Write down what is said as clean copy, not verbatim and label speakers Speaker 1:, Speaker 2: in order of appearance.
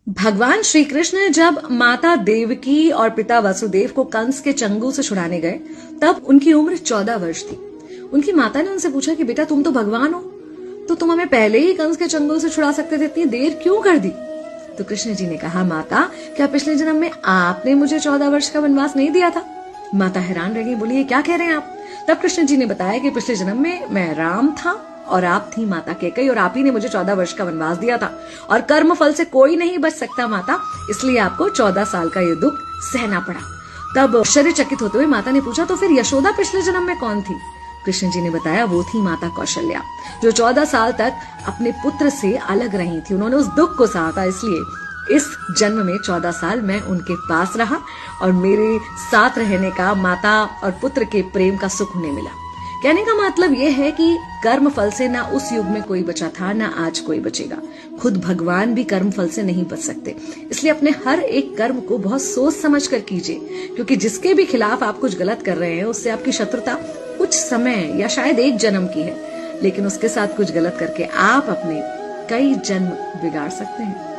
Speaker 1: भगवान श्री कृष्ण जब माता देवकी और पिता वसुदेव को कंस के चंगुल से छुड़ाने गए, तब उनकी उम्र 14 वर्ष थी। उनकी माता ने उनसे पूछा कि बेटा तुम तो भगवान हो, तो तुम हमें पहले ही कंस के चंगुल से छुड़ा सकते थे, इतनी देर क्यों कर दी? तो कृष्ण जी ने कहा, माता क्या पिछले जन्म में आपने मुझे 14 वर्ष का वनवास नहीं दिया था? माता हैरान रह गई, बोली ये क्या कह रहे हैं आप? तब कृष्ण जी ने बताया कि पिछले जन्म में मैं राम था और आप थी माता कैकेयी, और आप ही ने मुझे 14 वर्ष का वनवास दिया था, और कर्म फल से कोई नहीं बच सकता माता, इसलिए आपको 14 साल का ये दुख सहना पड़ा। तब आश्चर्यचकित होते हुए माता ने पूछा, तो फिर यशोदा पिछले जन्म में कौन थी? कृष्ण जी ने बताया, वो थी माता कौशल्या, जो 14 साल तक अपने पुत्र से अलग रही थी। उन्होंने उस दुख को सहा था, इसलिए इस जन्म में 14 साल मैं उनके पास रहा और मेरे साथ रहने का माता और पुत्र के प्रेम का सुख उन्हें मिला। कहने का मतलब यह है कि कर्म फल से ना उस युग में कोई बचा था, ना आज कोई बचेगा। खुद भगवान भी कर्म फल से नहीं बच सकते, इसलिए अपने हर एक कर्म को बहुत सोच समझ कर कीजिए, क्योंकि जिसके भी खिलाफ आप कुछ गलत कर रहे हैं उससे आपकी शत्रुता कुछ समय या शायद एक जन्म की है, लेकिन उसके साथ कुछ गलत करके आप अपने कई जन्म बिगाड़ सकते हैं।